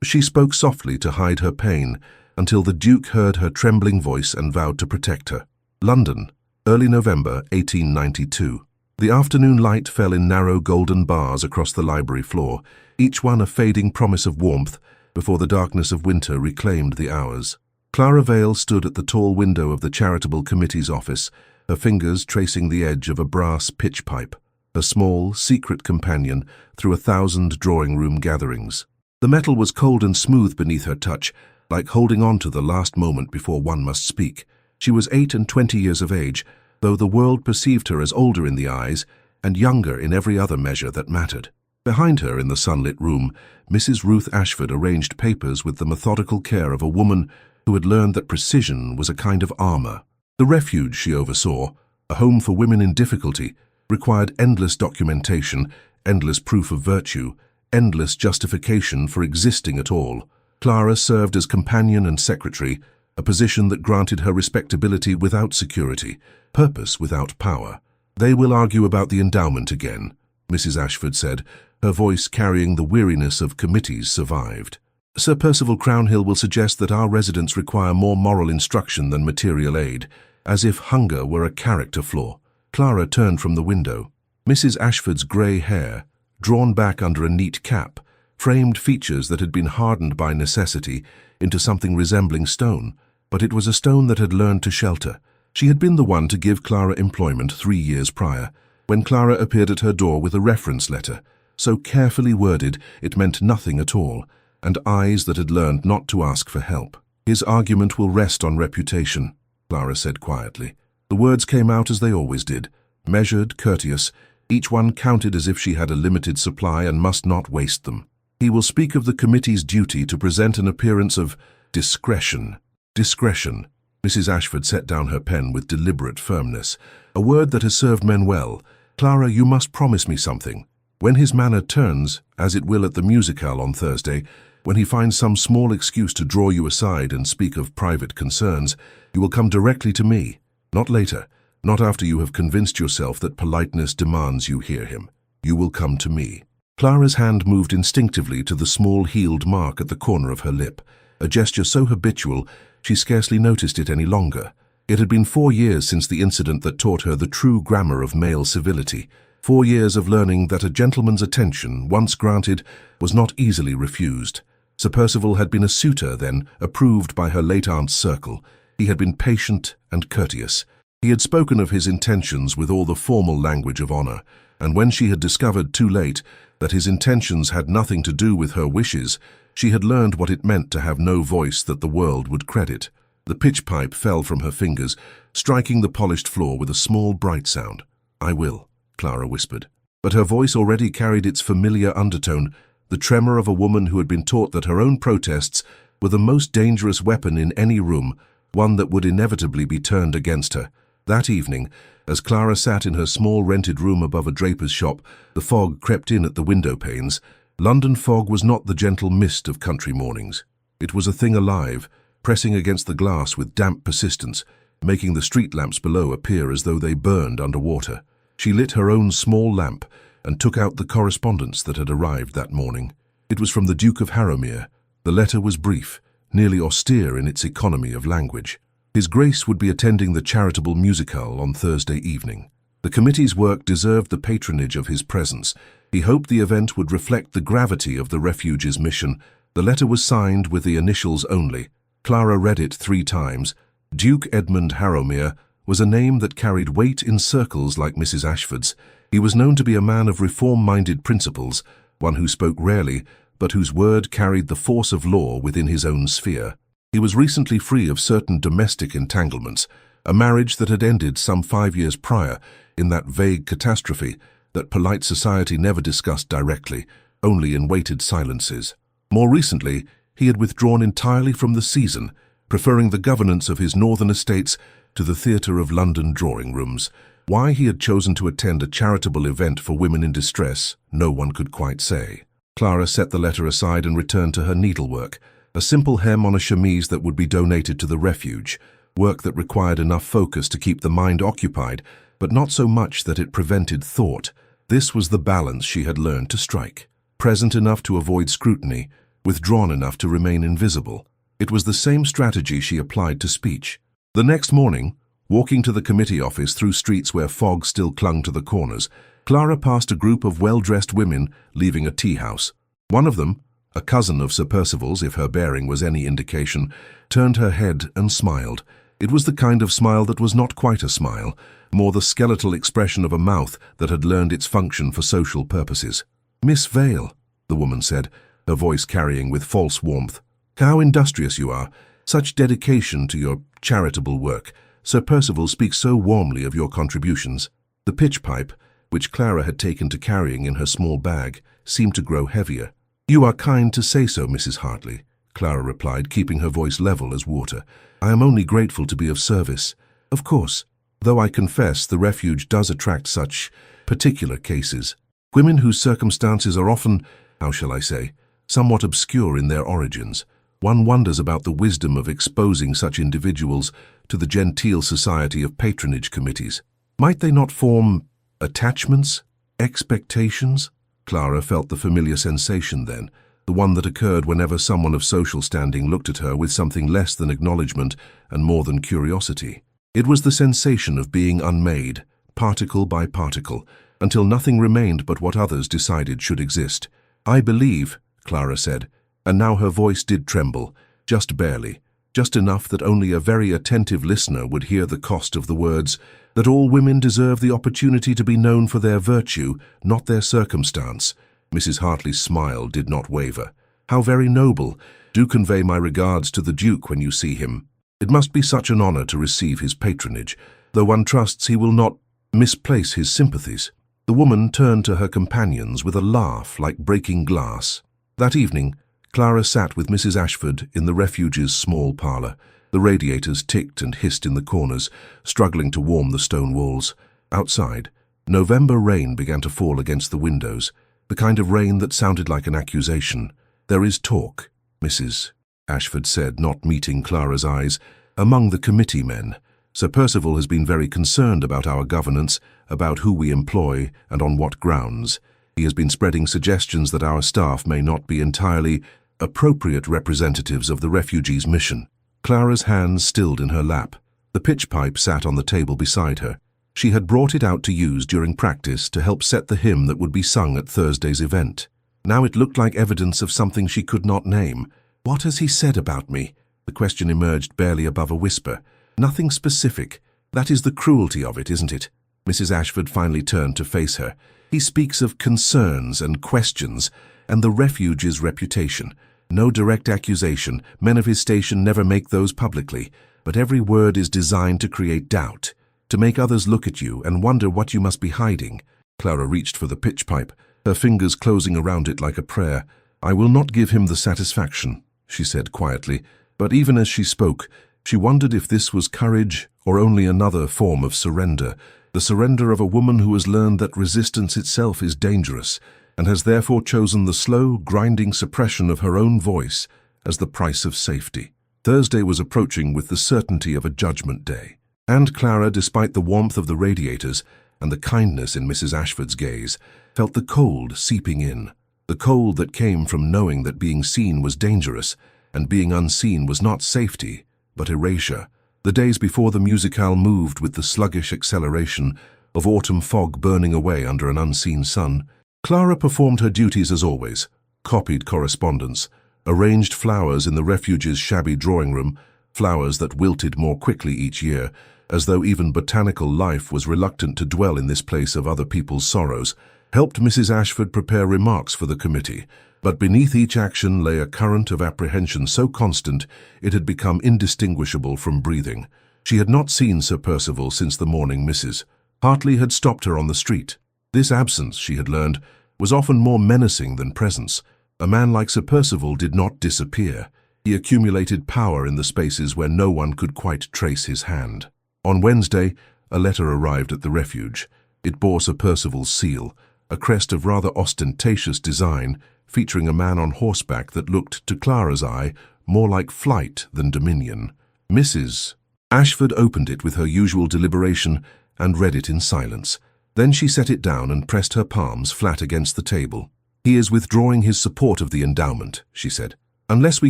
She spoke softly to hide her pain, until the Duke heard her trembling voice and vowed to protect her. London, early November 1892. The afternoon light fell in narrow golden bars across the library floor, each one a fading promise of warmth before the darkness of winter reclaimed the hours. Clara Vale stood at the tall window of the Charitable Committee's office, her fingers tracing the edge of a brass pitch pipe, a small, secret companion through 1,000 drawing-room gatherings. The metal was cold and smooth beneath her touch, like holding on to the last moment before one must speak. She was 28 years of age, though the world perceived her as older in the eyes and younger in every other measure that mattered. Behind her in the sunlit room, Mrs. Ruth Ashford arranged papers with the methodical care of a woman who had learned that precision was a kind of armor. The refuge she oversaw, a home for women in difficulty, required endless documentation, endless proof of virtue, endless justification for existing at all. Clara served as companion and secretary, a position that granted her respectability without security, purpose without power. "They will argue about the endowment again," Mrs. Ashford said, her voice carrying the weariness of committees survived. "Sir Percival Crownhill will suggest that our residents require more moral instruction than material aid, as if hunger were a character flaw." Clara turned from the window. Mrs. Ashford's grey hair, drawn back under a neat cap, framed features that had been hardened by necessity into something resembling stone, but it was a stone that had learned to shelter. She had been the one to give Clara employment 3 years prior, when Clara appeared at her door with a reference letter, so carefully worded it meant nothing at all, and eyes that had learned not to ask for help. "His argument will rest on reputation," Clara said quietly. The words came out as they always did, measured, courteous, each one counted as if she had a limited supply and must not waste them. "He will speak of the committee's duty to present an appearance of discretion." Discretion. Mrs. Ashford set down her pen with deliberate firmness. "A word that has served men well. Clara, you must promise me something. When his manner turns, as it will at the musicale on Thursday, when he finds some small excuse to draw you aside and speak of private concerns, you will come directly to me, not later, not after you have convinced yourself that politeness demands you hear him. You will come to me." Clara's hand moved instinctively to the small healed mark at the corner of her lip, a gesture so habitual she scarcely noticed it any longer. It had been 4 years since the incident that taught her the true grammar of male civility, 4 years of learning that a gentleman's attention, once granted, was not easily refused. Sir Percival had been a suitor, then, approved by her late aunt's circle. He had been patient and courteous. He had spoken of his intentions with all the formal language of honor, and when she had discovered too late that his intentions had nothing to do with her wishes, she had learned what it meant to have no voice that the world would credit. The pitch pipe fell from her fingers, striking the polished floor with a small, bright sound. "I will," Clara whispered. But her voice already carried its familiar undertone, the tremor of a woman who had been taught that her own protests were the most dangerous weapon in any room, one that would inevitably be turned against her. That evening, as Clara sat in her small rented room above a draper's shop, the fog crept in at the window panes. London fog was not the gentle mist of country mornings. It was a thing alive, pressing against the glass with damp persistence, making the street lamps below appear as though they burned underwater. She lit her own small lamp and took out the correspondence that had arrived that morning. It was from the Duke of Harrowmere. The letter was brief, nearly austere in its economy of language. His Grace would be attending the charitable musicale on Thursday evening. The committee's work deserved the patronage of his presence. He hoped the event would reflect the gravity of the refuge's mission. The letter was signed with the initials only. Clara read it 3 times. Duke Edmund Harrowmere was a name that carried weight in circles like Mrs. Ashford's. He was known to be a man of reform-minded principles, one who spoke rarely, but whose word carried the force of law within his own sphere. He was recently free of certain domestic entanglements, a marriage that had ended some 5 years prior in that vague catastrophe that polite society never discussed directly, only in weighted silences. More recently, he had withdrawn entirely from the season, preferring the governance of his northern estates to the theatre of London drawing rooms. Why he had chosen to attend a charitable event for women in distress, no one could quite say. Clara set the letter aside and returned to her needlework, a simple hem on a chemise that would be donated to the refuge, work that required enough focus to keep the mind occupied, but not so much that it prevented thought. This was the balance she had learned to strike. Present enough to avoid scrutiny, withdrawn enough to remain invisible. It was the same strategy she applied to speech. The next morning, walking to the committee office through streets where fog still clung to the corners, Clara passed a group of well-dressed women leaving a tea house. One of them, a cousin of Sir Percival's if her bearing was any indication, turned her head and smiled. It was the kind of smile that was not quite a smile, more the skeletal expression of a mouth that had learned its function for social purposes. "Miss Vale," the woman said, her voice carrying with false warmth. "How industrious you are. Such dedication to your charitable work. Sir Percival speaks so warmly of your contributions." The pitch pipe, which Clara had taken to carrying in her small bag, seemed to grow heavier. "You are kind to say so, Mrs. Hartley," Clara replied, keeping her voice level as water. "I am only grateful to be of service. Of course, though I confess the refuge does attract such particular cases. Women whose circumstances are often, how shall I say, somewhat obscure in their origins. One wonders about the wisdom of exposing such individuals to the genteel society of patronage committees. Might they not form attachments, expectations?" Clara felt the familiar sensation then, the one that occurred whenever someone of social standing looked at her with something less than acknowledgement and more than curiosity. It was the sensation of being unmade, particle by particle, until nothing remained but what others decided should exist. "I believe," Clara said, and now her voice did tremble, just barely, just enough that only a very attentive listener would hear the cost of the words, "that all women deserve the opportunity to be known for their virtue, not their circumstance." Mrs. Hartley's smile did not waver. "How very noble. Do convey my regards to the Duke when you see him. It must be such an honor to receive his patronage, though one trusts he will not misplace his sympathies." The woman turned to her companions with a laugh like breaking glass. That evening, Clara sat with Mrs. Ashford in the refuge's small parlour. The radiators ticked and hissed in the corners, struggling to warm the stone walls. Outside, November rain began to fall against the windows, the kind of rain that sounded like an accusation. "There is talk," Mrs. Ashford said, not meeting Clara's eyes, "among the committee men. Sir Percival has been very concerned about our governance, about who we employ and on what grounds. He has been spreading suggestions that our staff may not be entirely appropriate representatives of the refugees' mission." Clara's hands stilled in her lap. The pitch pipe sat on the table beside her. She had brought it out to use during practice to help set the hymn that would be sung at Thursday's event. Now it looked like evidence of something she could not name. "What has he said about me?" The question emerged barely above a whisper. "Nothing specific. That is the cruelty of it, isn't it?" Mrs. Ashford finally turned to face her. "He speaks of concerns and questions, and the refuge's reputation. No direct accusation. Men of his station never make those publicly, but every word is designed to create doubt, to make others look at you and wonder what you must be hiding." Clara reached for the pitch pipe, her fingers closing around it like a prayer. "I will not give him the satisfaction," she said quietly, but even as she spoke, she wondered if this was courage or only another form of surrender, the surrender of a woman who has learned that resistance itself is dangerous, and has therefore chosen the slow, grinding suppression of her own voice as the price of safety. Thursday was approaching with the certainty of a judgment day, and Clara, despite the warmth of the radiators and the kindness in Mrs. Ashford's gaze, felt the cold seeping in, the cold that came from knowing that being seen was dangerous, and being unseen was not safety, but erasure. The days before the musicale moved with the sluggish acceleration of autumn fog burning away under an unseen sun. Clara performed her duties as always, copied correspondence, arranged flowers in the refuge's shabby drawing room, flowers that wilted more quickly each year, as though even botanical life was reluctant to dwell in this place of other people's sorrows, helped Mrs. Ashford prepare remarks for the committee, but beneath each action lay a current of apprehension so constant it had become indistinguishable from breathing. She had not seen Sir Percival since the morning Mrs. Hartley had stopped her on the street. This absence, she had learned, was often more menacing than presence. A man like Sir Percival did not disappear. He accumulated power in the spaces where no one could quite trace his hand. On Wednesday, a letter arrived at the refuge. It bore Sir Percival's seal, a crest of rather ostentatious design, featuring a man on horseback that looked, to Clara's eye, more like flight than dominion. Mrs. Ashford opened it with her usual deliberation and read it in silence. Then she set it down and pressed her palms flat against the table. "He is withdrawing his support of the endowment," she said, "unless we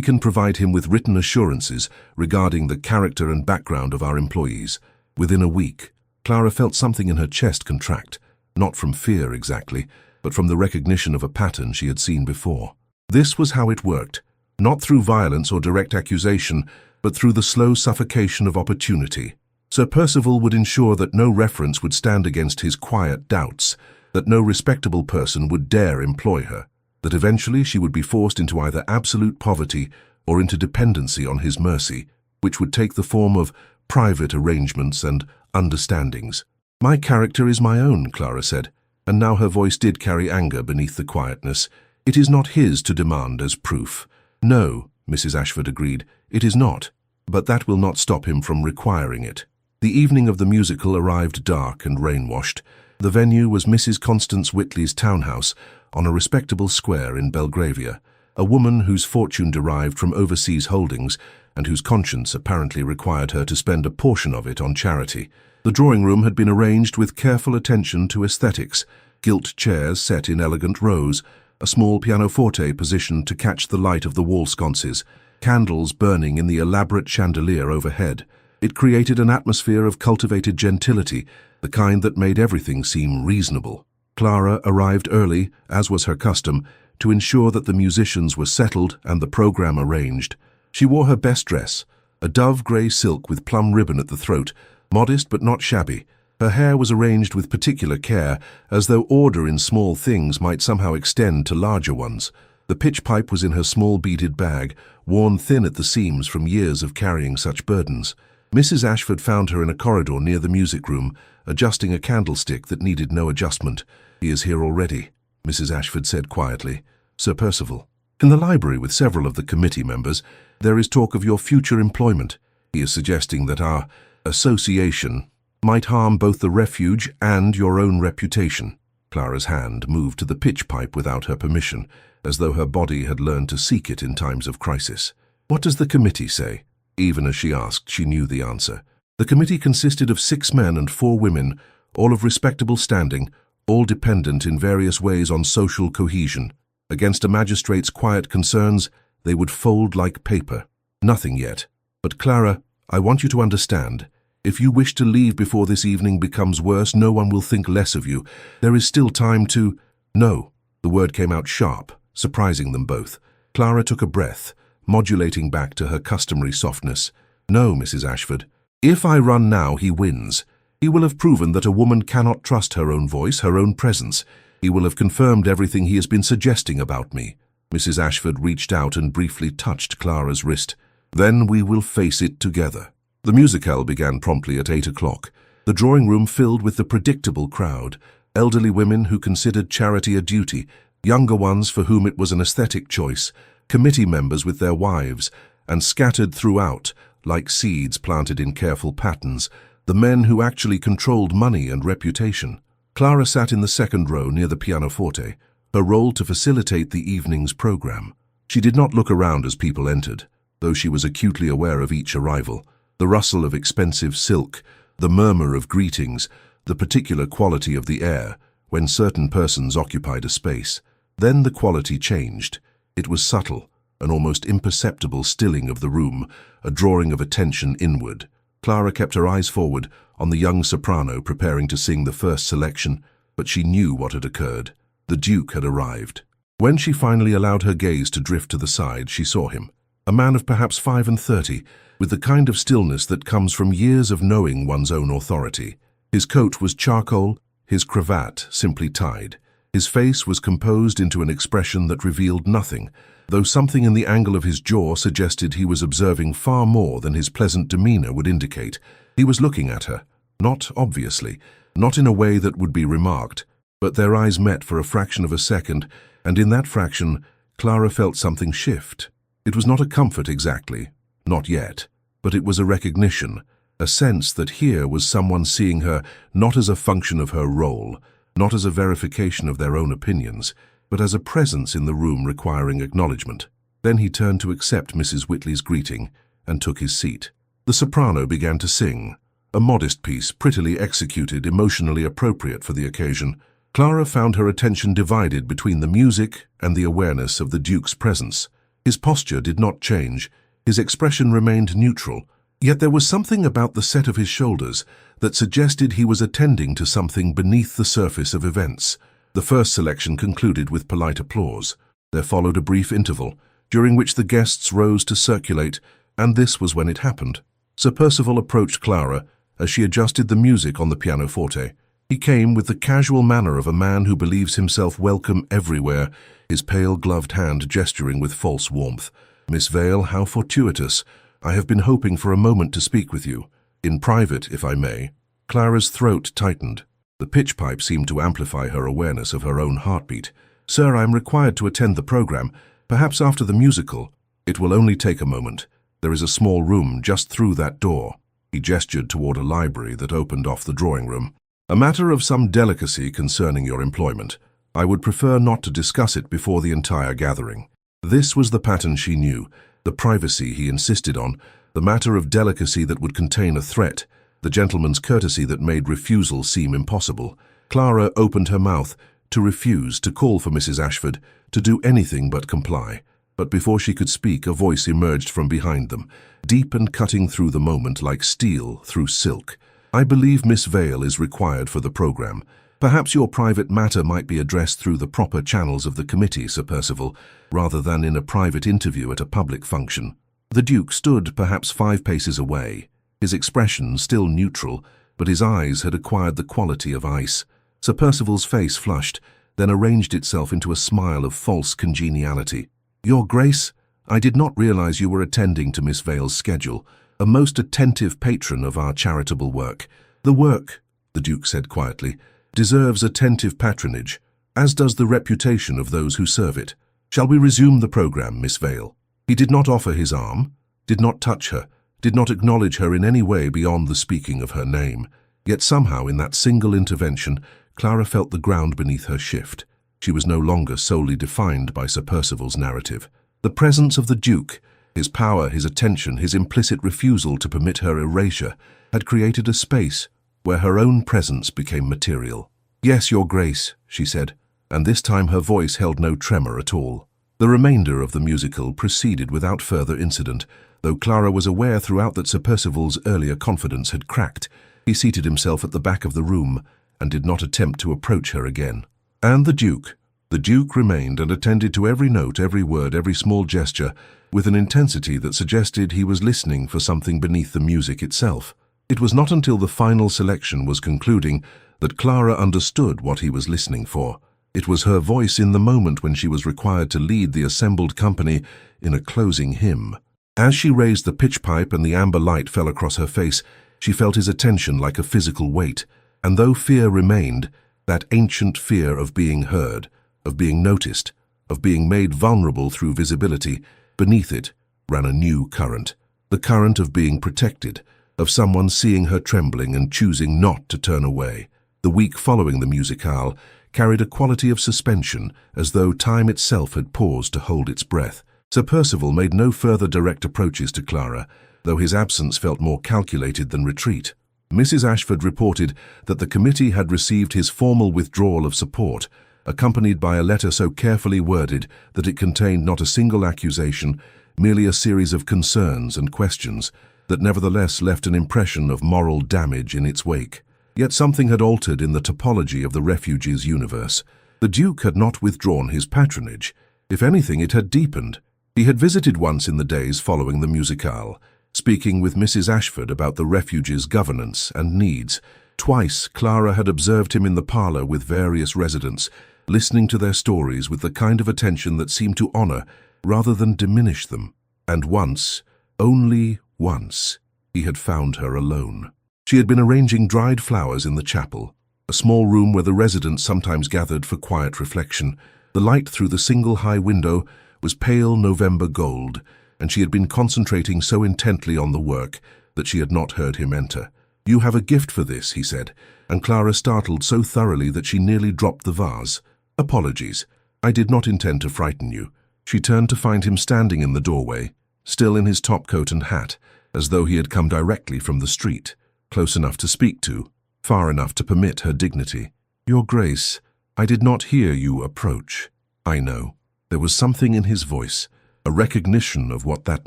can provide him with written assurances regarding the character and background of our employees. Within a week." Clara felt something in her chest contract, not from fear exactly, but from the recognition of a pattern she had seen before. This was how it worked, not through violence or direct accusation, but through the slow suffocation of opportunity. Sir Percival would ensure that no reference would stand against his quiet doubts, that no respectable person would dare employ her, that eventually she would be forced into either absolute poverty or into dependency on his mercy, which would take the form of private arrangements and understandings. "My character is my own," Clara said, and now her voice did carry anger beneath the quietness. "It is not his to demand as proof." "No," Mrs. Ashford agreed, "it is not, but that will not stop him from requiring it." The evening of the musical arrived dark and rain-washed. The venue was Mrs. Constance Whitley's townhouse on a respectable square in Belgravia, a woman whose fortune derived from overseas holdings and whose conscience apparently required her to spend a portion of it on charity. The drawing room had been arranged with careful attention to aesthetics, gilt chairs set in elegant rows, a small pianoforte positioned to catch the light of the wall sconces, candles burning in the elaborate chandelier overhead. It created an atmosphere of cultivated gentility, the kind that made everything seem reasonable. Clara arrived early, as was her custom, to ensure that the musicians were settled and the program arranged. She wore her best dress, a dove-grey silk with plum ribbon at the throat, modest but not shabby. Her hair was arranged with particular care, as though order in small things might somehow extend to larger ones. The pitch pipe was in her small beaded bag, worn thin at the seams from years of carrying such burdens. Mrs. Ashford found her in a corridor near the music room, adjusting a candlestick that needed no adjustment. "He is here already," Mrs. Ashford said quietly. "Sir Percival." "In the library with several of the committee members. There is talk of your future employment. He is suggesting that our association might harm both the refuge and your own reputation." Clara's hand moved to the pitch pipe without her permission, as though her body had learned to seek it in times of crisis. "What does the committee say?" Even as she asked, she knew the answer. The committee consisted of 6 men and 4 women, all of respectable standing, all dependent in various ways on social cohesion. Against a magistrate's quiet concerns, they would fold like paper. "Nothing yet. But Clara, I want you to understand. If you wish to leave before this evening becomes worse, no one will think less of you. There is still time to—" "No." The word came out sharp, surprising them both. Clara took a breath, modulating back to her customary softness. "No, Mrs. Ashford. If I run now, he wins. He will have proven that a woman cannot trust her own voice, her own presence. He will have confirmed everything he has been suggesting about me." Mrs. Ashford reached out and briefly touched Clara's wrist. "Then we will face it together." The musicale began promptly at 8 o'clock. The drawing room filled with the predictable crowd, elderly women who considered charity a duty, younger ones for whom it was an aesthetic choice, committee members with their wives, and scattered throughout, like seeds planted in careful patterns, the men who actually controlled money and reputation. Clara sat in the second row near the pianoforte, her role to facilitate the evening's program. She did not look around as people entered, though she was acutely aware of each arrival. The rustle of expensive silk, the murmur of greetings, the particular quality of the air when certain persons occupied a space. Then the quality changed. It was subtle, an almost imperceptible stilling of the room, a drawing of attention inward. Clara kept her eyes forward on the young soprano preparing to sing the first selection, but she knew what had occurred. The Duke had arrived. When she finally allowed her gaze to drift to the side, she saw him, a man of perhaps 35, with the kind of stillness that comes from years of knowing one's own authority. His coat was charcoal, his cravat simply tied. His face was composed into an expression that revealed nothing, though something in the angle of his jaw suggested he was observing far more than his pleasant demeanor would indicate. He was looking at her, not obviously, not in a way that would be remarked, but their eyes met for a fraction of a second, and in that fraction, Clara felt something shift. It was not a comfort exactly, not yet, but it was a recognition, a sense that here was someone seeing her not as a function of her role, not as a verification of their own opinions, but as a presence in the room requiring acknowledgement. Then he turned to accept Mrs. Whitley's greeting and took his seat. The soprano began to sing, a modest piece prettily executed, emotionally appropriate for the occasion. Clara found her attention divided between the music and the awareness of the Duke's presence. His posture did not change, his expression remained neutral, yet there was something about the set of his shoulders that suggested he was attending to something beneath the surface of events. The first selection concluded with polite applause. There followed a brief interval, during which the guests rose to circulate, and this was when it happened. Sir Percival approached Clara as she adjusted the music on the pianoforte. He came with the casual manner of a man who believes himself welcome everywhere, his pale gloved hand gesturing with false warmth. "Miss Vale, how fortuitous. I have been hoping for a moment to speak with you. In private, if I may." Clara's throat tightened. The pitch pipe seemed to amplify her awareness of her own heartbeat. "Sir, I am required to attend the program, perhaps after the musical. It will only take a moment. There is a small room just through that door." He gestured toward a library that opened off the drawing room. "A matter of some delicacy concerning your employment. I would prefer not to discuss it before the entire gathering." This was the pattern she knew, the privacy he insisted on, the matter of delicacy that would contain a threat, the gentleman's courtesy that made refusal seem impossible. Clara opened her mouth, to refuse, to call for Mrs. Ashford, to do anything but comply. But before she could speak, a voice emerged from behind them, deep and cutting through the moment like steel through silk. "I believe Miss Vale is required for the program. Perhaps your private matter might be addressed through the proper channels of the committee, Sir Percival, rather than in a private interview at a public function." The Duke stood perhaps 5 paces away, his expression still neutral, but his eyes had acquired the quality of ice. Sir Percival's face flushed, then arranged itself into a smile of false congeniality. "Your Grace, I did not realize you were attending to Miss Vale's schedule, a most attentive patron of our charitable work. The work," the Duke said quietly, "deserves attentive patronage, as does the reputation of those who serve it. Shall we resume the program, Miss Vale?" He did not offer his arm, did not touch her, did not acknowledge her in any way beyond the speaking of her name. Yet somehow in that single intervention, Clara felt the ground beneath her shift. She was no longer solely defined by Sir Percival's narrative. The presence of the Duke, his power, his attention, his implicit refusal to permit her erasure, had created a space where her own presence became material. "Yes, Your Grace," she said, and this time her voice held no tremor at all. The remainder of the musical proceeded without further incident, though Clara was aware throughout that Sir Percival's earlier confidence had cracked. He seated himself at the back of the room and did not attempt to approach her again. And the Duke remained and attended to every note, every word, every small gesture, with an intensity that suggested he was listening for something beneath the music itself. It was not until the final selection was concluding that Clara understood what he was listening for. It was her voice in the moment when she was required to lead the assembled company in a closing hymn. As she raised the pitch pipe and the amber light fell across her face, she felt his attention like a physical weight, and though fear remained, that ancient fear of being heard, of being noticed, of being made vulnerable through visibility, beneath it ran a new current, the current of being protected, of someone seeing her trembling and choosing not to turn away. The week following the musicale carried a quality of suspension, as though time itself had paused to hold its breath. Sir Percival made no further direct approaches to Clara, though his absence felt more calculated than retreat. Mrs. Ashford reported that the committee had received his formal withdrawal of support, accompanied by a letter so carefully worded that it contained not a single accusation, merely a series of concerns and questions that nevertheless left an impression of moral damage in its wake. Yet something had altered in the topology of the refugees' universe. The Duke had not withdrawn his patronage. If anything, it had deepened. He had visited once in the days following the musicale, speaking with Mrs. Ashford about the refugees' governance and needs. Twice, Clara had observed him in the parlour with various residents, listening to their stories with the kind of attention that seemed to honour rather than diminish them. And once, only once, he had found her alone. She had been arranging dried flowers in the chapel, a small room where the residents sometimes gathered for quiet reflection. The light through the single high window was pale November gold, and she had been concentrating so intently on the work that she had not heard him enter. "You have a gift for this," he said, and Clara startled so thoroughly that she nearly dropped the vase. "Apologies. I did not intend to frighten you." She turned to find him standing in the doorway, still in his topcoat and hat, as though he had come directly from the street, close enough to speak to, far enough to permit her dignity. "Your Grace, "I did not hear you approach." "I know." There was something in his voice, a recognition of what that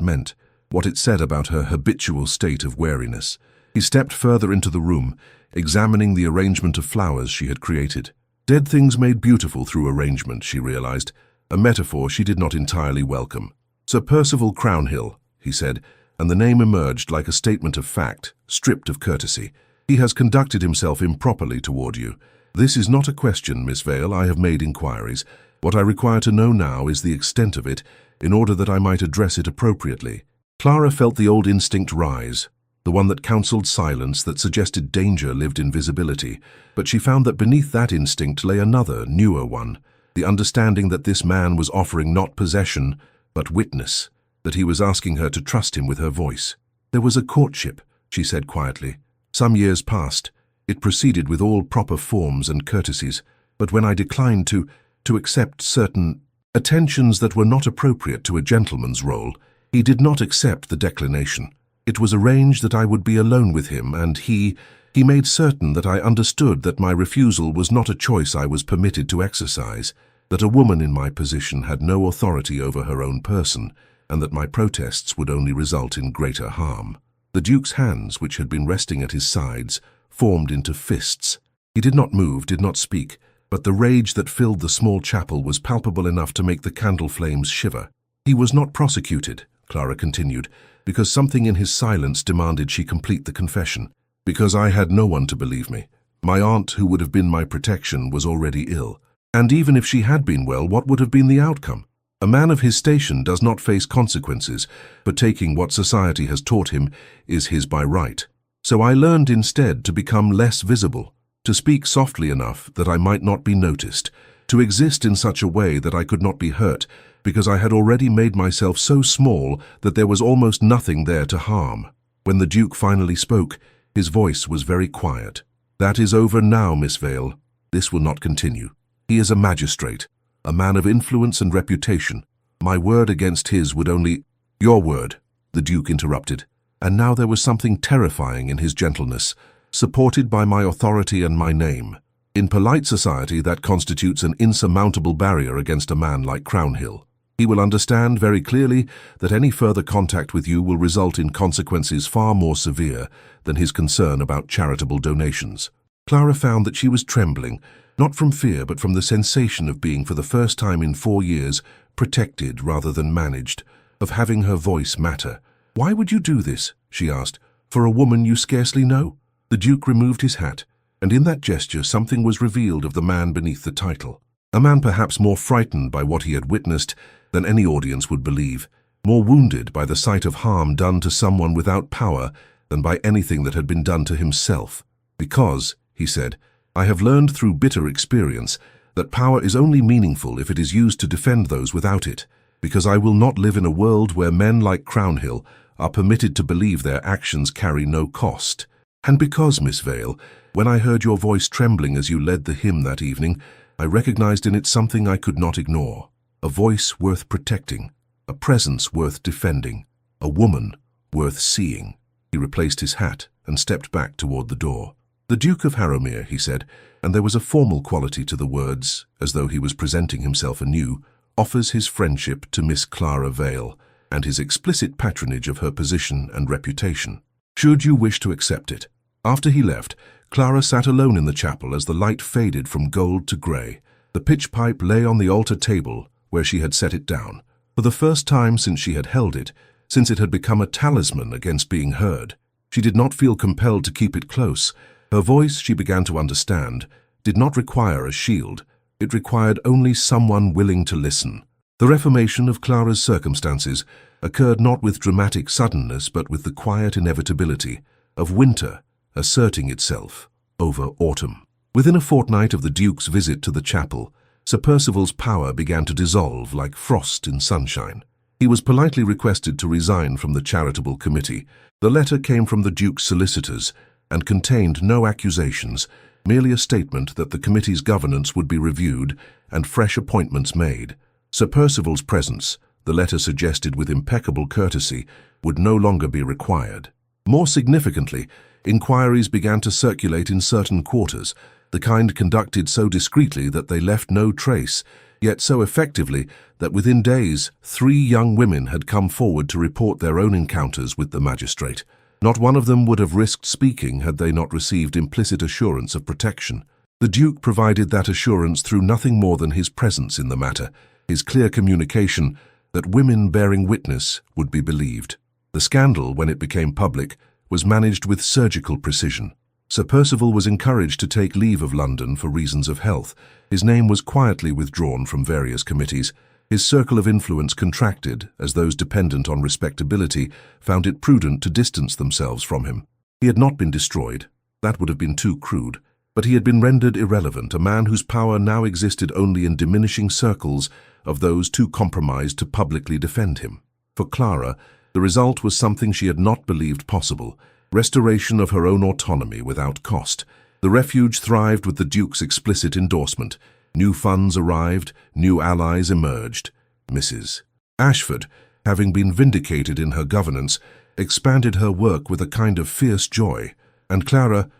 meant, what it said about her habitual state of wariness. He stepped further into the room, examining the arrangement of flowers she had created. Dead things made beautiful through arrangement, she realized, a metaphor she did not entirely welcome. "Sir Percival Crownhill," he said, and the name emerged like a statement of fact, stripped of courtesy. "He has conducted himself improperly toward you. This is not a question, Miss Vale. I have made inquiries. What I require to know now is the extent of it, in order that I might address it appropriately." Clara felt the old instinct rise, the one that counseled silence, that suggested danger lived in visibility. But she found that beneath that instinct lay another, newer one, the understanding that this man was offering not possession, but witness, that he was asking her to trust him with her voice. "There was a courtship," she said quietly. "Some years passed. It proceeded with all proper forms and courtesies, but when I declined to accept certain attentions that were not appropriate to a gentleman's role, he did not accept the declination. It was arranged that I would be alone with him, and he made certain that I understood that my refusal was not a choice I was permitted to exercise, that a woman in my position had no authority over her own person, and that my protests would only result in greater harm." The Duke's hands, which had been resting at his sides, formed into fists. He did not move, did not speak, but the rage that filled the small chapel was palpable enough to make the candle flames shiver. "He was not prosecuted," Clara continued, "because something in his silence demanded she complete the confession. Because I had no one to believe me. My aunt, who would have been my protection, was already ill. And even if she had been well, what would have been the outcome? A man of his station does not face consequences, but taking what society has taught him is his by right. So I learned instead to become less visible, to speak softly enough that I might not be noticed, to exist in such a way that I could not be hurt, because I had already made myself so small that there was almost nothing there to harm." When the Duke finally spoke, his voice was very quiet. "That is over now, Miss Vale. This will not continue. He is a magistrate, a man of influence and reputation. My word against his would only—" "Your word," the Duke interrupted. And now there was something terrifying in his gentleness, supported by my authority and my name. In polite society, that constitutes an insurmountable barrier against a man like Crownhill. He will understand very clearly that any further contact with you will result in consequences far more severe than his concern about charitable donations." Clara found that she was trembling, not from fear but from the sensation of being, for the first time in 4 years, protected rather than managed, of having her voice matter. "Why would you do this?" she asked. "For a woman you scarcely know?" The Duke removed his hat, and in that gesture something was revealed of the man beneath the title. A man perhaps more frightened by what he had witnessed than any audience would believe, more wounded by the sight of harm done to someone without power than by anything that had been done to himself. "Because," he said, "I have learned through bitter experience that power is only meaningful if it is used to defend those without it, because I will not live in a world where men like Crownhill are permitted to believe their actions carry no cost. And because, Miss Vale, when I heard your voice trembling as you led the hymn that evening, I recognized in it something I could not ignore. A voice worth protecting, a presence worth defending, a woman worth seeing." He replaced his hat and stepped back toward the door. "The Duke of Harrowmere," he said, and there was a formal quality to the words, as though he was presenting himself anew, "offers his friendship to Miss Clara Vale, and his explicit patronage of her position and reputation. Should you wish to accept it." After he left, Clara sat alone in the chapel as the light faded from gold to grey. The pitch pipe lay on the altar table where she had set it down. For the first time since she had held it, since it had become a talisman against being heard, she did not feel compelled to keep it close. Her voice, she began to understand, did not require a shield. It required only someone willing to listen. The reformation of Clara's circumstances occurred not with dramatic suddenness but with the quiet inevitability of winter asserting itself over autumn. Within a fortnight of the Duke's visit to the chapel, Sir Percival's power began to dissolve like frost in sunshine. He was politely requested to resign from the charitable committee. The letter came from the Duke's solicitors and contained no accusations, merely a statement that the committee's governance would be reviewed and fresh appointments made. Sir Percival's presence, the letter suggested with impeccable courtesy, would no longer be required. More significantly, inquiries began to circulate in certain quarters, the kind conducted so discreetly that they left no trace, yet so effectively that within days 3 young women had come forward to report their own encounters with the magistrate. Not one of them would have risked speaking had they not received implicit assurance of protection. The Duke provided that assurance through nothing more than his presence in the matter, his clear communication that women bearing witness would be believed. The scandal, when it became public, was managed with surgical precision. Sir Percival was encouraged to take leave of London for reasons of health. His name was quietly withdrawn from various committees. His circle of influence contracted as those dependent on respectability found it prudent to distance themselves from him. He had not been destroyed. That would have been too crude. But he had been rendered irrelevant, a man whose power now existed only in diminishing circles of those too compromised to publicly defend him. For Clara, the result was something she had not believed possible: restoration of her own autonomy without cost. The refuge thrived with the Duke's explicit endorsement. New funds arrived, new allies emerged. Mrs. Ashford, having been vindicated in her governance, expanded her work with a kind of fierce joy, and Clara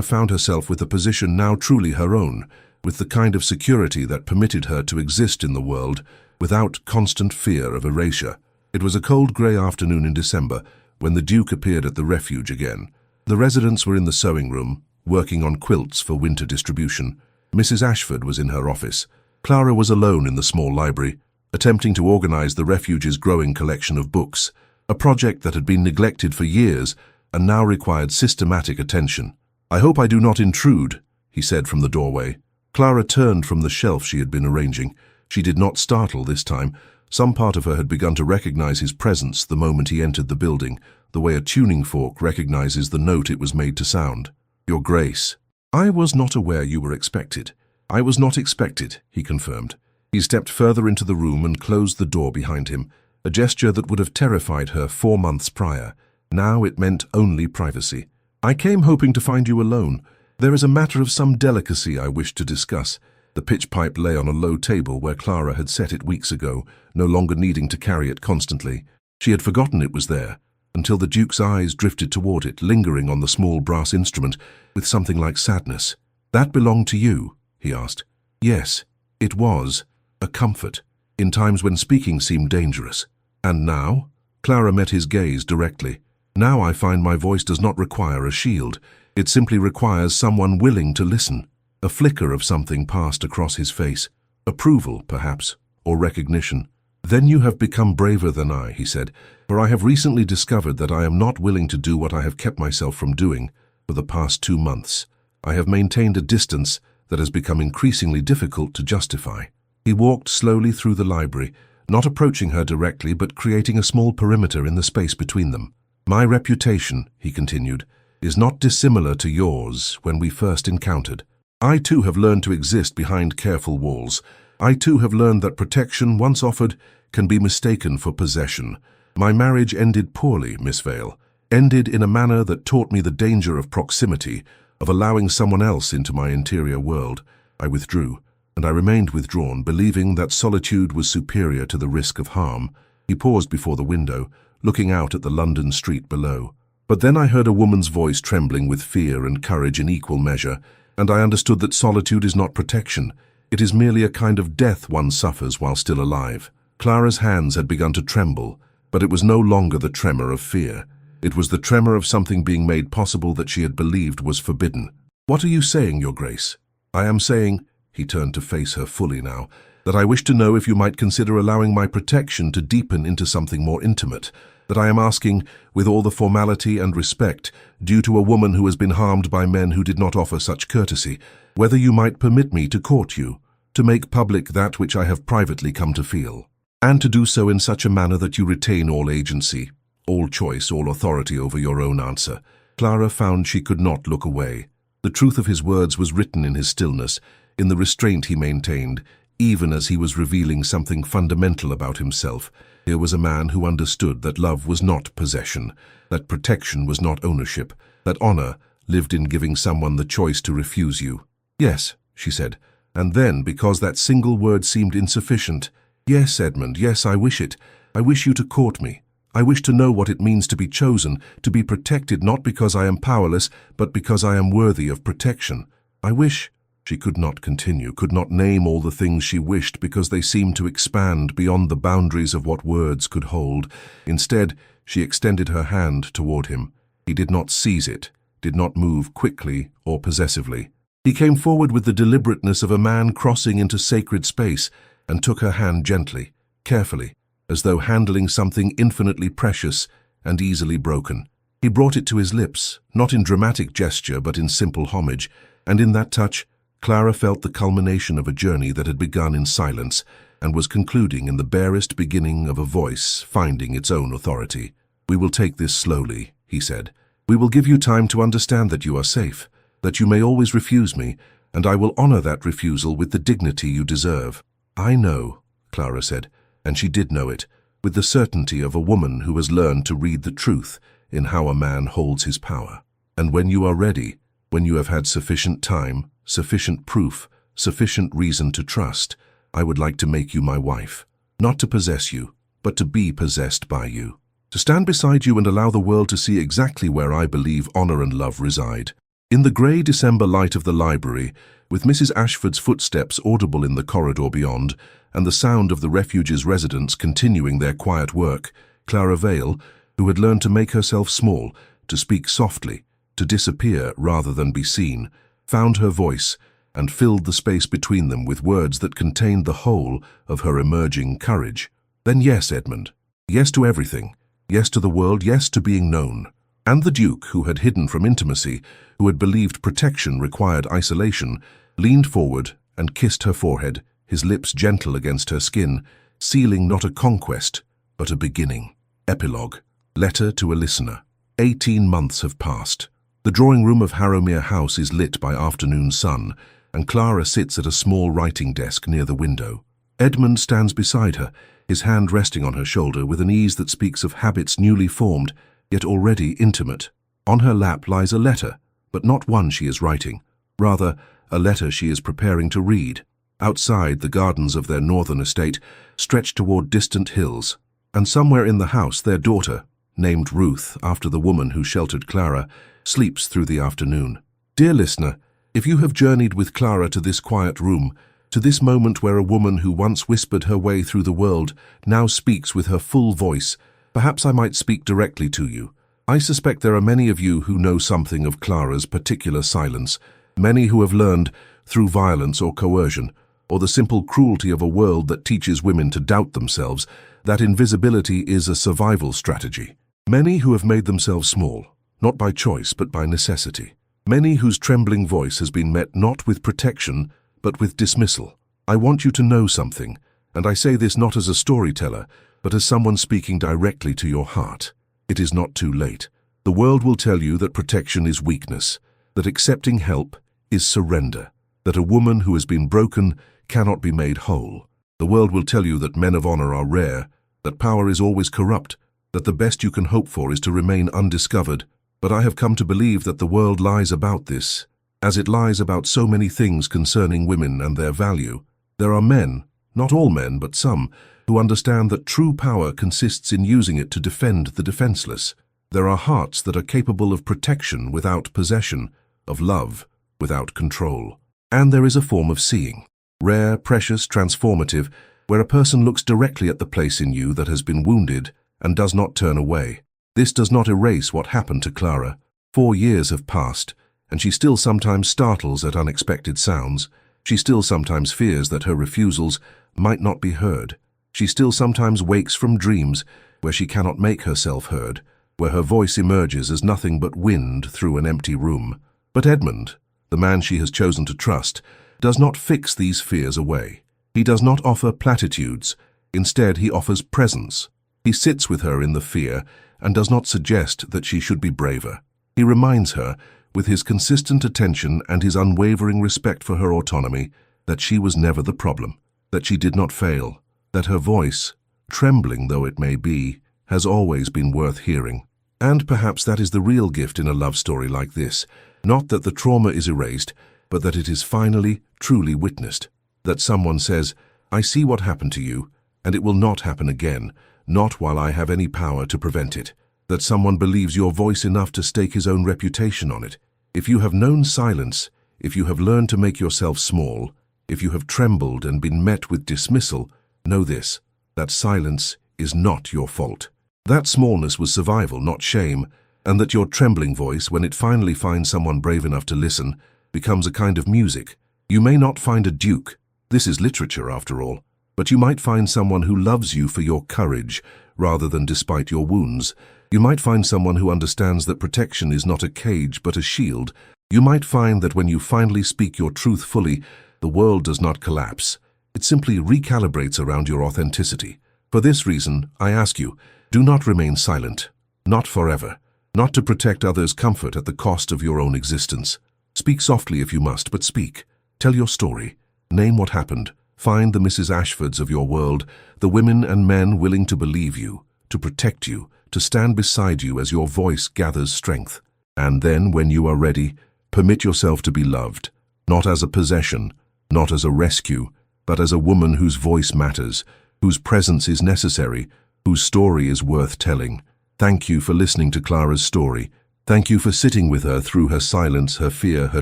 found herself with a position now truly her own, with the kind of security that permitted her to exist in the world without constant fear of erasure. It was a cold grey afternoon in December when the Duke appeared at the refuge again. The residents were in the sewing room, working on quilts for winter distribution. Mrs. Ashford was in her office. Clara was alone in the small library, attempting to organize the refuge's growing collection of books, a project that had been neglected for years and now required systematic attention. "I hope I do not intrude," he said from the doorway. Clara turned from the shelf she had been arranging. She did not startle this time. Some part of her had begun to recognize his presence the moment he entered the building, the way a tuning fork recognizes the note it was made to sound. "Your Grace." "I was not aware you were expected." "I was not expected," he confirmed. He stepped further into the room and closed the door behind him, a gesture that would have terrified her 4 months prior. Now it meant only privacy. "I came hoping to find you alone. There is a matter of some delicacy I wish to discuss." The pitch pipe lay on a low table where Clara had set it weeks ago, no longer needing to carry it constantly. She had forgotten it was there, until the Duke's eyes drifted toward it, lingering on the small brass instrument with something like sadness. "That belonged to you?" he asked. "Yes, it was. A comfort, in times when speaking seemed dangerous." "And now?" Clara met his gaze directly. "Now I find my voice does not require a shield. It simply requires someone willing to listen." A flicker of something passed across his face. Approval, perhaps, or recognition. "Then you have become braver than I," he said, "for I have recently discovered that I am not willing to do what I have kept myself from doing for the past 2 months. I have maintained a distance that has become increasingly difficult to justify." He walked slowly through the library, not approaching her directly but creating a small perimeter in the space between them. "My reputation," he continued, "is not dissimilar to yours when we first encountered. I too have learned to exist behind careful walls. I too have learned that protection, once offered, can be mistaken for possession. My marriage ended poorly, Miss Vale, ended in a manner that taught me the danger of proximity, of allowing someone else into my interior world. I withdrew, and I remained withdrawn, believing that solitude was superior to the risk of harm." He paused before the window, looking out at the London street below. "But then I heard a woman's voice trembling with fear and courage in equal measure, and I understood that solitude is not protection. It is merely a kind of death one suffers while still alive." Clara's hands had begun to tremble, but it was no longer the tremor of fear. It was the tremor of something being made possible that she had believed was forbidden. "What are you saying, Your Grace?" "I am saying," he turned to face her fully now, "that I wish to know if you might consider allowing my protection to deepen into something more intimate, that I am asking, with all the formality and respect due to a woman who has been harmed by men who did not offer such courtesy, whether you might permit me to court you, to make public that which I have privately come to feel, and to do so in such a manner that you retain all agency, all choice, all authority over your own answer." Clara found she could not look away. The truth of his words was written in his stillness, in the restraint he maintained, even as he was revealing something fundamental about himself. Here was a man who understood that love was not possession, that protection was not ownership, that honor lived in giving someone the choice to refuse you. "Yes," she said, and then, because that single word seemed insufficient, "Yes, Edmund, yes, I wish it. I wish you to court me. I wish to know what it means to be chosen, to be protected not because I am powerless, but because I am worthy of protection." I wish. She could not continue, could not name all the things she wished because they seemed to expand beyond the boundaries of what words could hold. Instead, she extended her hand toward him. He did not seize it, did not move quickly or possessively. He came forward with the deliberateness of a man crossing into sacred space and took her hand gently, carefully, as though handling something infinitely precious and easily broken. He brought it to his lips, not in dramatic gesture but in simple homage, and in that touch, Clara felt the culmination of a journey that had begun in silence and was concluding in the barest beginning of a voice finding its own authority. "We will take this slowly," he said. "We will give you time to understand that you are safe, that you may always refuse me, and I will honor that refusal with the dignity you deserve." "I know," Clara said, and she did know it, with the certainty of a woman who has learned to read the truth in how a man holds his power. "And when you are ready, when you have had sufficient time, sufficient proof, sufficient reason to trust, I would like to make you my wife, not to possess you, but to be possessed by you, to stand beside you and allow the world to see exactly where I believe honor and love reside." In the grey December light of the library, with Mrs. Ashford's footsteps audible in the corridor beyond, and the sound of the refuge's residents continuing their quiet work, Clara Vale, who had learned to make herself small, to speak softly, to disappear rather than be seen, found her voice and filled the space between them with words that contained the whole of her emerging courage. "Then yes, Edmund. Yes to everything. Yes to the world. Yes to being known." And the Duke, who had hidden from intimacy, who had believed protection required isolation, leaned forward and kissed her forehead, his lips gentle against her skin, sealing not a conquest, but a beginning. Epilogue. Letter to a listener. 18 months have passed. The drawing-room of Harrowmere House is lit by afternoon sun, and Clara sits at a small writing desk near the window. Edmund stands beside her, his hand resting on her shoulder with an ease that speaks of habits newly formed, yet already intimate. On her lap lies a letter, but not one she is writing. Rather, a letter she is preparing to read. Outside, the gardens of their northern estate stretch toward distant hills, and somewhere in the house their daughter, named Ruth after the woman who sheltered Clara, sleeps through the afternoon. Dear listener, if you have journeyed with Clara to this quiet room, to this moment where a woman who once whispered her way through the world now speaks with her full voice, perhaps I might speak directly to you. I suspect there are many of you who know something of Clara's particular silence, many who have learned, through violence or coercion, or the simple cruelty of a world that teaches women to doubt themselves, that invisibility is a survival strategy. Many who have made themselves small, not by choice but by necessity. Many whose trembling voice has been met not with protection, but with dismissal. I want you to know something, and I say this not as a storyteller, but as someone speaking directly to your heart. It is not too late. The world will tell you that protection is weakness, that accepting help is surrender, that a woman who has been broken cannot be made whole. The world will tell you that men of honor are rare, that power is always corrupt, that the best you can hope for is to remain undiscovered. But I have come to believe that the world lies about this, as it lies about so many things concerning women and their value. There are men, not all men, but some, who understand that true power consists in using it to defend the defenseless. There are hearts that are capable of protection without possession, of love without control. And there is a form of seeing, rare, precious, transformative, where a person looks directly at the place in you that has been wounded and does not turn away. This does not erase what happened to Clara. 4 years have passed, and she still sometimes startles at unexpected sounds. She still sometimes fears that her refusals might not be heard. She still sometimes wakes from dreams where she cannot make herself heard, where her voice emerges as nothing but wind through an empty room. But Edmund, the man she has chosen to trust, does not fix these fears away. He does not offer platitudes. Instead, he offers presence. He sits with her in the fear and does not suggest that she should be braver. He reminds her, with his consistent attention and his unwavering respect for her autonomy, that she was never the problem, that she did not fail, that her voice, trembling though it may be, has always been worth hearing. And perhaps that is the real gift in a love story like this, not that the trauma is erased, but that it is finally, truly witnessed, that someone says, "I see what happened to you, and it will not happen again, not while I have any power to prevent it," that someone believes your voice enough to stake his own reputation on it. If you have known silence, if you have learned to make yourself small, if you have trembled and been met with dismissal, know this, that silence is not your fault. That smallness was survival, not shame, and that your trembling voice, when it finally finds someone brave enough to listen, becomes a kind of music. You may not find a duke, this is literature after all, but you might find someone who loves you for your courage, rather than despite your wounds. You might find someone who understands that protection is not a cage but a shield. You might find that when you finally speak your truth fully, the world does not collapse. It simply recalibrates around your authenticity. For this reason, I ask you, do not remain silent. Not forever. Not to protect others' comfort at the cost of your own existence. Speak softly if you must, but speak. Tell your story. Name what happened. Find the Mrs. Ashfords of your world, the women and men willing to believe you, to protect you, to stand beside you as your voice gathers strength. And then, when you are ready, permit yourself to be loved, not as a possession, not as a rescue, but as a woman whose voice matters, whose presence is necessary, whose story is worth telling. Thank you for listening to Clara's story. Thank you for sitting with her through her silence, her fear, her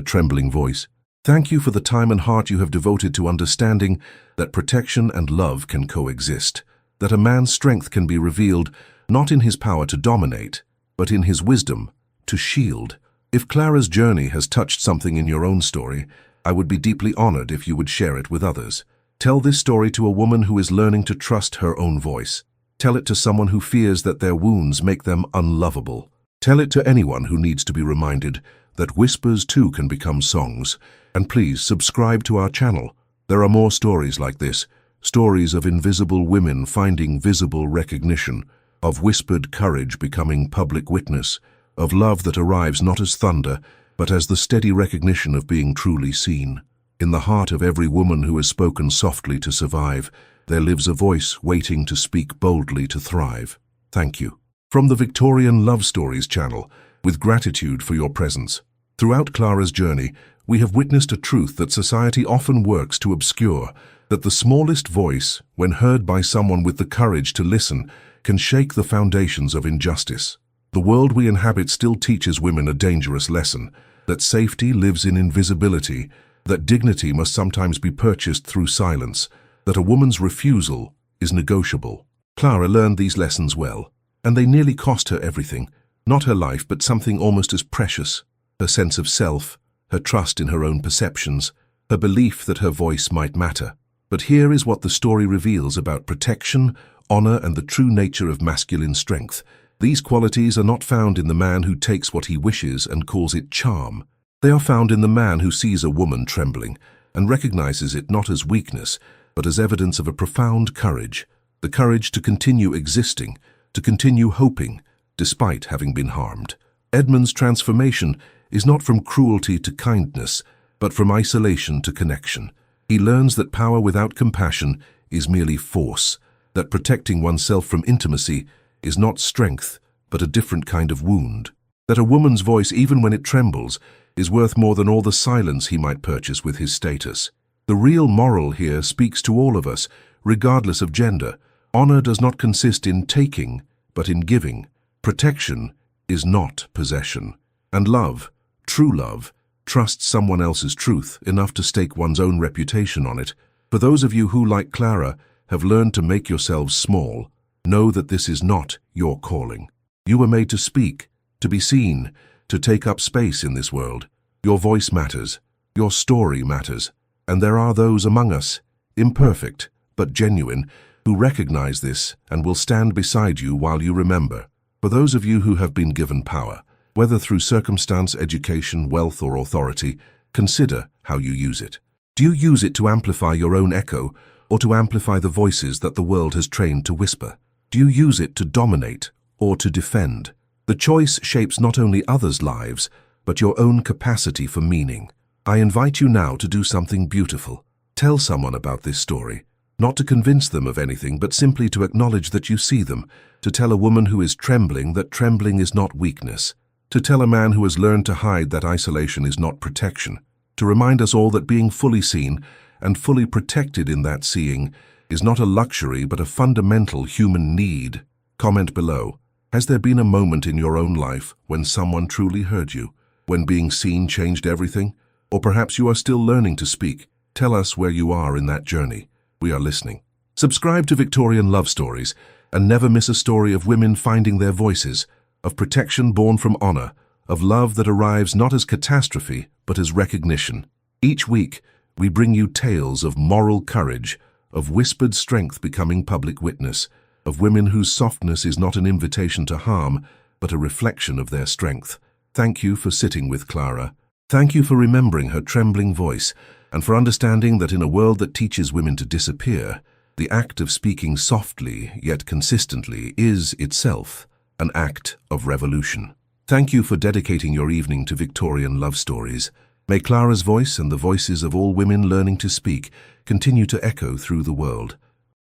trembling voice. Thank you for the time and heart you have devoted to understanding that protection and love can coexist, that a man's strength can be revealed not in his power to dominate, but in his wisdom to shield. If Clara's journey has touched something in your own story, I would be deeply honored if you would share it with others. Tell this story to a woman who is learning to trust her own voice. Tell it to someone who fears that their wounds make them unlovable. Tell it to anyone who needs to be reminded that whispers too can become songs. And please subscribe to our channel. There are more stories like this, stories of invisible women finding visible recognition, of whispered courage becoming public witness, of love that arrives not as thunder, but as the steady recognition of being truly seen. In the heart of every woman who has spoken softly to survive, there lives a voice waiting to speak boldly to thrive. Thank you. From the Victorian Love Stories channel, with gratitude for your presence. Throughout Clara's journey, we have witnessed a truth that society often works to obscure, that the smallest voice, when heard by someone with the courage to listen, can shake the foundations of injustice. The world we inhabit still teaches women a dangerous lesson, that safety lives in invisibility, that dignity must sometimes be purchased through silence, that a woman's refusal is negotiable. Clara learned these lessons well, and they nearly cost her everything, not her life but something almost as precious, her sense of self, her trust in her own perceptions, her belief that her voice might matter. But here is what the story reveals about protection, honor, and the true nature of masculine strength. These qualities are not found in the man who takes what he wishes and calls it charm. They are found in the man who sees a woman trembling and recognizes it not as weakness, but as evidence of a profound courage, the courage to continue existing, to continue hoping, despite having been harmed. Edmund's transformation is not from cruelty to kindness, but from isolation to connection. He learns that power without compassion is merely force, that protecting oneself from intimacy is not strength, but a different kind of wound, that a woman's voice, even when it trembles, is worth more than all the silence he might purchase with his status. The real moral here speaks to all of us, regardless of gender. Honor does not consist in taking, but in giving. Protection is not possession. And love, true love, trusts someone else's truth enough to stake one's own reputation on it. For those of you who, like Clara, have learned to make yourselves small, know that this is not your calling. You were made to speak, to be seen, to take up space in this world. Your voice matters, your story matters, and there are those among us, imperfect but genuine, who recognize this and will stand beside you while you remember. For those of you who have been given power, whether through circumstance, education, wealth, or authority, consider how you use it. Do you use it to amplify your own echo, or to amplify the voices that the world has trained to whisper? Do you use it to dominate or to defend? The choice shapes not only others' lives, but your own capacity for meaning. I invite you now to do something beautiful. Tell someone about this story, not to convince them of anything, but simply to acknowledge that you see them, to tell a woman who is trembling that trembling is not weakness, to tell a man who has learned to hide that isolation is not protection, to remind us all that being fully seen and fully protected in that seeing is not a luxury but a fundamental human need. Comment below. Has there been a moment in your own life when someone truly heard you, when being seen changed everything? Or perhaps you are still learning to speak. Tell us where you are in that journey. We are listening. Subscribe to Victorian Love Stories and never miss a story of women finding their voices, of protection born from honor, of love that arrives not as catastrophe but as recognition. Each week, we bring you tales of moral courage, of whispered strength becoming public witness, of women whose softness is not an invitation to harm, but a reflection of their strength. Thank you for sitting with Clara. Thank you for remembering her trembling voice, and for understanding that in a world that teaches women to disappear, the act of speaking softly yet consistently is itself an act of revolution. Thank you for dedicating your evening to Victorian love stories. May Clara's voice and the voices of all women learning to speak continue to echo through the world.